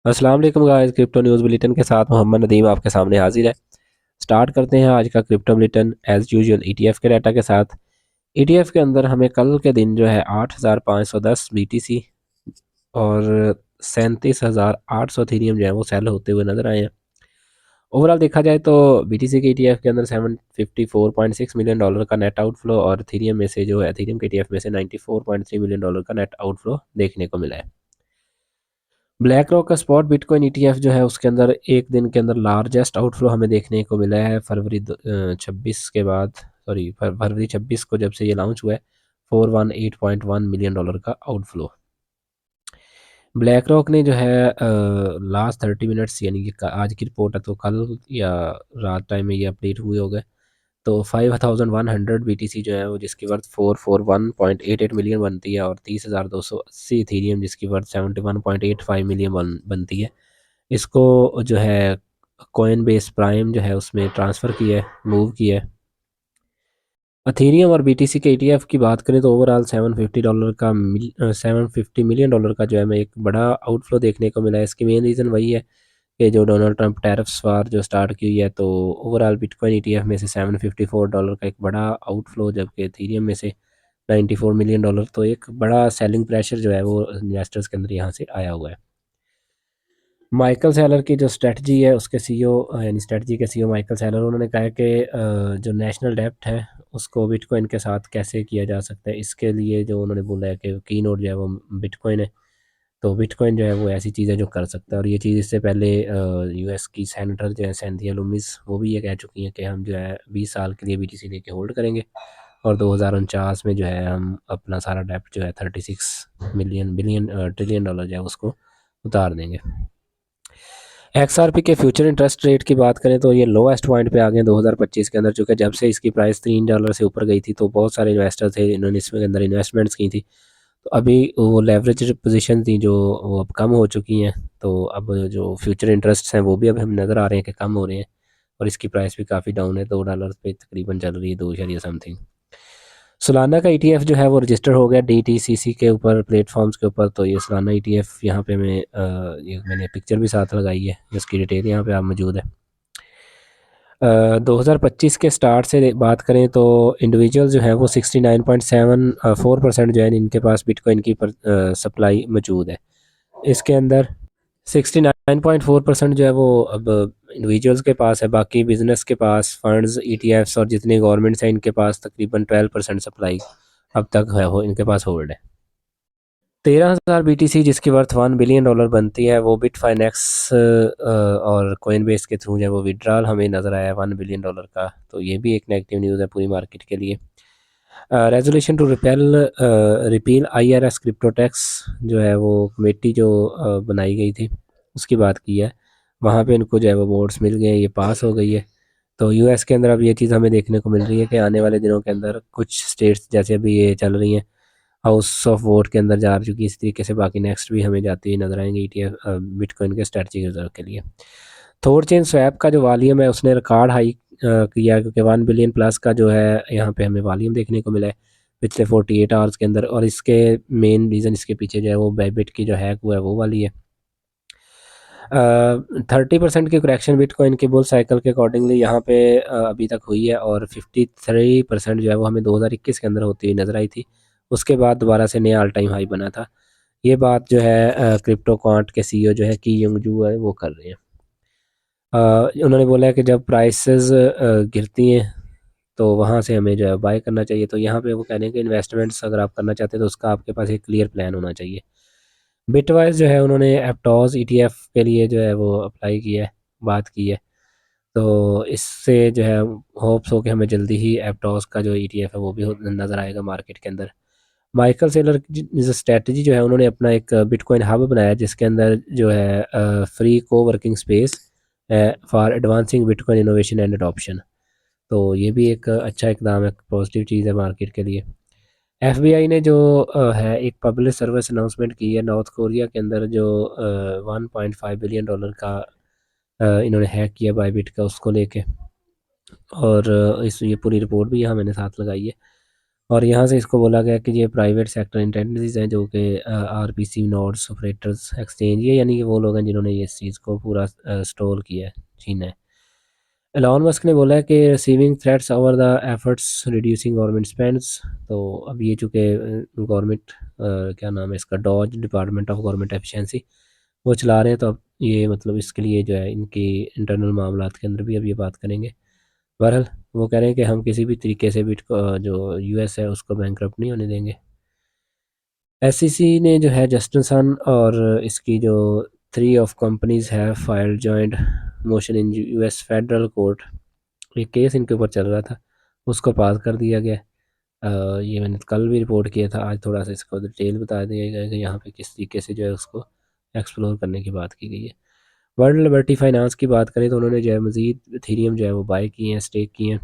अस्सलाम वालेकुम guys, crypto news bulletin के साथ मोहम्मद नदीम आपके सामने हाजिर है। स्टार्ट करते हैं आज का crypto bulletin as usual ETF के डाटा के साथ। ईटीएफ के अंदर हमें कल के दिन जो है 8,510 बीटीसी और 37,800 इथेरियम जो है वो सेल होते हुए नजर आए हैं। ओवरऑल देखा जाए तो बीटीसी के ईटीएफ के अंदर 754.6 मिलियन डॉलर का नेट आउटफ्लो और इथेरियम में से जो है इथेरियम के ईटीएफ में से 94.3 मिलियन डॉलर का नेट आउटफ्लो देखने को मिला है। ब्लैक रॉक का स्पॉट बिटकॉइन ईटीएफ जो है उसके अंदर एक दिन के अंदर लार्जेस्ट आउटफ्लो हमें देखने को मिला है फरवरी 26 के बाद, सॉरी फरवरी 26 को जब से ये लॉन्च हुआ है। 418.1 मिलियन डॉलर का आउटफ्लो ब्लैक रॉक ने जो है लास्ट 30 मिनट्स यानी कि आज की रिपोर्ट है तो कल या रात टाइम में ये अपडेट हुए हो गए। तो 5100 बीटीसी जो है वो जिसकी वर्थ 441.88 मिलियन बनती है और 30,280 इथेरियम जिसकी वर्थ 71.85 मिलियन बनती है। इसको जो है कॉइन बेस प्राइम जो है उसमें ट्रांसफ़र किया है, मूव किया है। अथेरियम और बीटीसी के ईटीएफ की बात करें तो ओवरऑल $750 का जो है हमें एक बड़ा आउटफ्लो देखने को मिला है। इसकी मेन रीज़न वही है कि जो डोनाल्ड ट्रंप टैरिफ्स वार जो स्टार्ट की हुई है, तो ओवरऑल बिटकॉइन ईटीएफ में से $754 का एक बड़ा आउटफ्लो, जबकि इथेरियम में से $94 मिलियन। तो एक बड़ा सेलिंग प्रेशर जो है वो इन्वेस्टर्स के अंदर यहाँ से आया हुआ है। माइकल सेलर की जो स्ट्रेटजी है उसके सीईओ यानी स्ट्रेटजी के सीईओ माइकल सेलर, उन्होंने कहा है कि जो नेशनल डेब्ट है उसको बिटकॉइन के साथ कैसे किया जा सकता है। इसके लिए जो उन्होंने बोला है कि की नोट जो है वो बिटकॉइन है। तो बिटकॉइन जो है वो ऐसी चीज़ है जो कर सकता है, और ये चीज़ इससे पहले यूएस की सेनेटर जो है सैंथिया लुमिस वो भी ये कह चुकी हैं कि हम जो है 20 साल के लिए बीटीसी लेके होल्ड करेंगे और 2049 में जो है हम अपना सारा डेब्ट जो है 36 बिलियन ट्रिलियन डॉलर जो है उसको उतार देंगे। एक्सआरपी के फ्यूचर इंटरेस्ट रेट की बात करें तो ये लोएस्ट पॉइंट पे आ गए 2025 के अंदर, चूँकि जब से इसकी प्राइस $3 से ऊपर गई थी तो बहुत सारे इन्वेस्टर थे, इन्होंने इसमें अंदर इन्वेस्टमेंट्स की थी। तो अभी वो लेवरेज पोजीशन थी जो वो अब कम हो चुकी हैं। तो अब जो फ्यूचर इंटरेस्ट हैं वो भी अब हम नज़र आ रहे हैं कि कम हो रहे हैं, और इसकी प्राइस भी काफ़ी डाउन है, $2 पे तकरीबन चल रही है, 2 समथिंग। सोलाना का ईटीएफ जो है वो रजिस्टर हो गया डीटीसीसी के ऊपर, प्लेटफॉर्म्स के ऊपर। तो ये सोलाना ईटीएफ यहाँ पे मैं ये मैंने पिक्चर भी साथ लगाई है, इसकी डिटेल यहाँ पे आप मौजूद है। 2025 के स्टार्ट से बात करें तो इंडिविजुअल जो है वो 69.74% जो है इनके पास बिटकॉइन की सप्लाई मौजूद है। इसके अंदर 69.4% जो है वो अब इंडिविजुअल्स के पास है, बाकी बिजनेस के पास फंड्स, ईटीएफ्स और जितने गवर्नमेंट्स हैं इनके पास तकरीबन 12% सप्लाई अब तक है, हो इनके पास होल्ड है। 13,000 बीटीसी जिसकी वर्थ $1 बिलियन बनती है, वो बिट फाइनेक्स और कोइन बेस के थ्रू जो है वो विड्रॉल हमें नज़र आया $1 बिलियन का। तो ये भी एक नेगेटिव न्यूज़ है पूरी मार्केट के लिए। Resolution to repeal IRS crypto tax जो है वो कमेटी जो बनाई गई थी उसकी बात की है। वहाँ पे इनको जो है वो वोट्स मिल गए, ये पास हो गई है। तो यूएस के अंदर अब ये चीज़ हमें देखने को मिल रही है कि आने वाले दिनों के अंदर कुछ स्टेट्स जैसे अभी ये चल रही हैं हाउस ऑफ वोट के अंदर जा चुकी, इस तरीके से बाकी नेक्स्ट भी हमें जाती हुई नजर आएंगे ईटीएफ बिटकॉइन के स्ट्रेटजी रिजर्व के लिए। थोर चेन स्वैप का जो वॉल्यूम है उसने रिकॉर्ड हाई किया, क्योंकि 1 बिलियन प्लस का जो है यहाँ पे हमें वॉल्यूम देखने को मिला है पिछले 48 आवर्स के अंदर। और इसके मेन रीज़न इसके पीछे जो है वो बाइबिट की जो हैक हुआ है वो वाली है। 30% की करेक्शन बिटकॉइन के बुल साइकिल के अकॉर्डिंगली यहाँ पे अभी तक हुई है, और 53% जो है वो हमें 2021 के अंदर होती हुई नज़र आई थी। उसके बाद दोबारा से नया ऑल टाइम हाई बना था। ये बात जो है क्रिप्टो क्वांट के सीईओ जो है की युंगजू है वो कर रहे हैं। उन्होंने बोला है कि जब प्राइसेस गिरती हैं तो वहाँ से हमें जो है बाय करना चाहिए। तो यहाँ पे वो कह रहे हैं कि इन्वेस्टमेंट्स अगर आप करना चाहते हैं तो उसका आपके पास एक क्लियर प्लान होना चाहिए। बिटवाइज जो है उन्होंने एप्टॉज ईटीएफ के लिए जो है वो अप्लाई किया है, बात की है। तो इससे जो है होप्स हो कि हमें जल्दी ही एप्टॉज का जो ईटीएफ है वो भी नज़र आएगा मार्केट के अंदर। माइकल सेलर की स्ट्रेटजी जो है उन्होंने अपना एक बिटकॉइन हब बनाया जिसके अंदर जो है फ्री को working space for advancing bitcoin innovation and adoption. तो ये भी एक अच्छा इकदाम है, पॉजिटिव चीज़ है मार्केट के लिए। एफबीआई ने जो है एक पब्लिक सर्विस अनाउंसमेंट की है, नॉर्थ कोरिया के अंदर जो $1.5 बिलियन का इन्होंने हैक किया बायबिट का, उसको लेके। और इस ये पूरी रिपोर्ट भी यहाँ मैंने साथ लगाई है। और यहाँ से इसको बोला गया कि ये प्राइवेट सेक्टर एंटिटीज़ हैं जो कि आरपीसी नोड्स ऑपरेटर्स एक्सचेंज ये यानी कि वो लोग हैं जिन्होंने इस चीज़ को पूरा स्टोर किया है छीना है। एलॉन मस्क ने बोला है कि receiving threats over the efforts reducing government spends. तो अब ये चूँकि गवर्नमेंट क्या नाम है इसका DOGE department of government efficiency वो चला रहे हैं, तो अब ये मतलब इसके लिए जो है इनकी इंटरनल मामलात के अंदर भी अब ये बात करेंगे। बहरहाल वो कह रहे हैं कि हम किसी भी तरीके से भी जो यूएस है उसको बैंकरप्ट नहीं होने देंगे। एसईसी ने जो है जस्टिन सन और इसकी जो 3 ऑफ कंपनीज है filed joint motion in US federal court, एक केस इनके ऊपर चल रहा था उसको पास कर दिया गया। ये मैंने कल भी रिपोर्ट किया था, आज थोड़ा सा इसको डिटेल बता दिया गया कि यहाँ पे किस तरीके से जो है उसको एक्सप्लोर करने की बात की गई है। वर्ल्ड लिबर्टी फाइनेंस की बात करें तो उन्होंने जो है मज़ीद इथेरियम जो है वो बाय किए हैं, स्टेक किए हैं।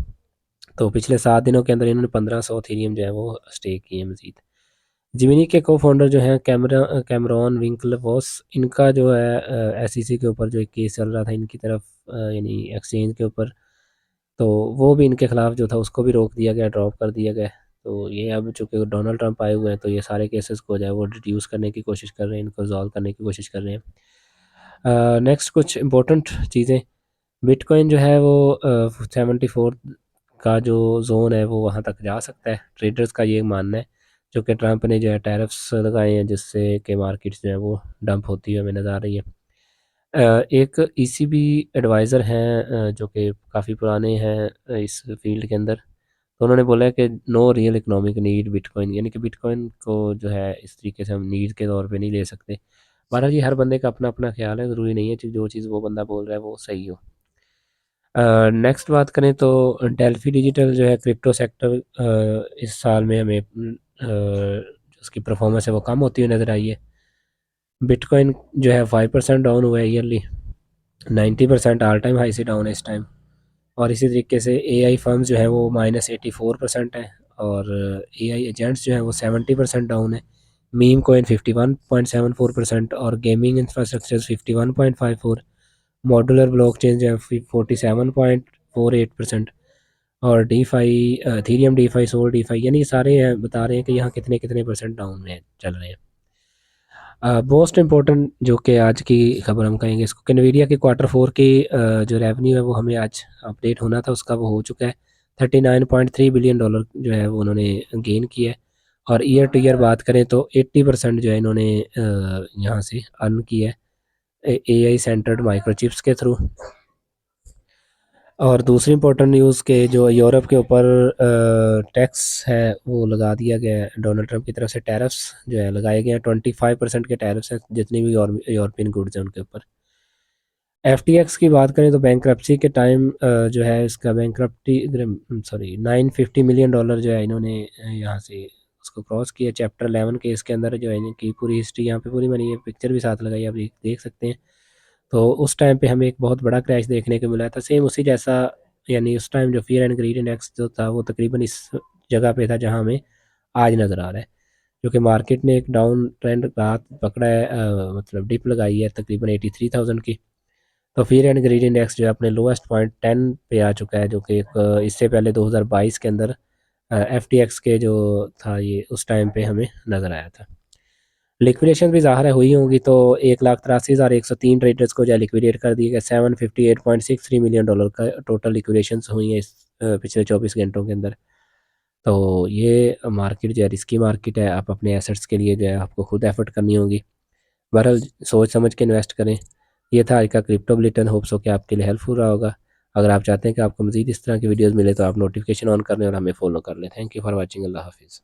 तो पिछले 7 दिनों के अंदर इन्होंने 1500 इथेरियम जो है वो स्टेक किए हैं मज़ीद। जिमिनी के को फाउंडर जो हैं कैमरॉन विंकलवॉस, इनका जो है एसईसी के ऊपर जो एक केस चल रहा था इनकी तरफ यानी एक्सचेंज के ऊपर, तो वो भी इनके खिलाफ जो था उसको भी रोक दिया गया, ड्रॉप कर दिया गया। तो ये अब चूँकि डोनाल्ड ट्रंप आए हुए हैं तो ये सारे केसेस को जो है वो रिड्यूस करने की कोशिश कर रहे हैं, इनको रिजॉल्व करने की कोशिश कर रहे हैं। नेक्स्ट कुछ इंपॉर्टेंट चीज़ें, बिटकॉइन जो है वो 74 का जो जोन है वो वहाँ तक जा सकता है, ट्रेडर्स का ये मानना है। जो कि ट्रंप ने जो है टैरिफ्स लगाए हैं जिससे कि मार्केट्स जो है वो डंप होती हुई हमें नज़र आ रही है। एक ईसीबी एडवाइज़र हैं जो कि काफ़ी पुराने हैं इस फील्ड के अंदर, तो उन्होंने बोला है कि no real economic need bitcoin, यानी कि बिटकॉइन को जो है इस तरीके से हम नीड के तौर पे नहीं ले सकते। बहरहाल ये हर बंदे का अपना अपना ख्याल है, ज़रूरी नहीं है कि जो चीज़ वो बंदा बोल रहा है वो सही हो। नेक्स्ट बात करें तो डेल्फी डिजिटल जो है क्रिप्टो सेक्टर इस साल में हमें उसकी परफॉर्मेंस है वो कम होती हुई नज़र आई है। बिटकॉइन जो है 5% डाउन हुआ है ईयरली, 90% ऑल टाइम हाई से डाउन है इस टाइम। और इसी तरीके से एआई फर्म्स जो है वो -84% है, और एआई एजेंट्स जो है वो 70% डाउन है। मीम कोइन 51.74% और गेमिंग इंफ्रास्ट्रक्चर 51.54, मॉडुलर ब्लॉकचेन जो है 47.48%, और डी फाई थीरियम डी फाई सोल डी फाई, यानी सारे बता रहे हैं कि यहाँ कितने कितने परसेंट डाउन में चल रहे हैं। मोस्ट इम्पोर्टेंट जो कि आज की खबर हम कहेंगे इसको कि NVIDIA के Q4 की जो रेवेन्यू है वो हमें आज अपडेट होना था, उसका वो हो चुका है। $39.3 बिलियन जो है वो उन्होंने गेन किया है। और ईयर टू ईयर बात करें तो 80% जो है इन्होंने यहाँ से अर्न किया है AI सेंटर्ड माइक्रोचिप्स के थ्रू। और दूसरी इंपॉर्टेंट न्यूज़ के जो यूरोप के ऊपर टैक्स है वो लगा दिया गया है, डोनाल्ड ट्रंप की तरफ से टैरिफ्स जो है लगाए गए हैं। 25% के टैरिफ्स हैं जितनी भी यूरोपियन गुड्स हैं उनके ऊपर। FTX की बात करें तो बैंक्रप्सी के टाइम जो है इसका बैंक्रप्टी 950 मिलियन डॉलर जो है इन्होंने यहाँ से उसको क्रॉस किया। चैप्टर 11 के इसके अंदर जो है इनकी पूरी हिस्ट्री यहाँ पे पूरी मैंने ये पिक्चर भी साथ लगाई, आप देख सकते हैं। तो उस टाइम पे हमें एक बहुत बड़ा क्रैश देखने को मिला था, सेम उसी जैसा, यानी उस टाइम जो फियर एंड ग्रीड इंडेक्स जो था वो तकरीबन इस जगह पे था जहाँ हमें आज नज़र आ रहा है, क्योंकि मार्केट ने एक डाउन ट्रेंड रात पकड़ा है, मतलब डिप लगाई है तकरीबन 83,000 की। तो फियर एंड ग्रीड इंडेक्स जो है अपने लोएस्ट पॉइंट 10 पे आ चुका है, जो कि एक इससे पहले 2022 के अंदर FTX के जो था ये उस टाइम पे हमें नज़र आया था। लिक्विडेशन भी ज़ाहिर है हुई होंगी, तो 1,83,103 ट्रेडर्स को जो है लिक्विडेट कर दिया गया। $758.63 मिलियन का टोटल लिक्विडेशन हुई है इस पिछले 24 घंटों के अंदर। तो ये मार्केट जो है रिस्की मार्केट है, आप अपने एसेट्स के लिए जो है आपको खुद एफर्ट करनी होगी। बहरहाल सोच समझ के इन्वेस्ट करें। ये था आज का क्रिप्टो बुलेटिन, होप्स हो कि आपके लिए हेल्पफुल रहा होगा। अगर आप चाहते हैं कि आपको मज़ीद इस तरह की वीडियोज़ मिले तो आप नोटिफिकेशन ऑन कर लें और हमें फॉलो कर लें। Thank you for watching. अल्लाह हाफिज़।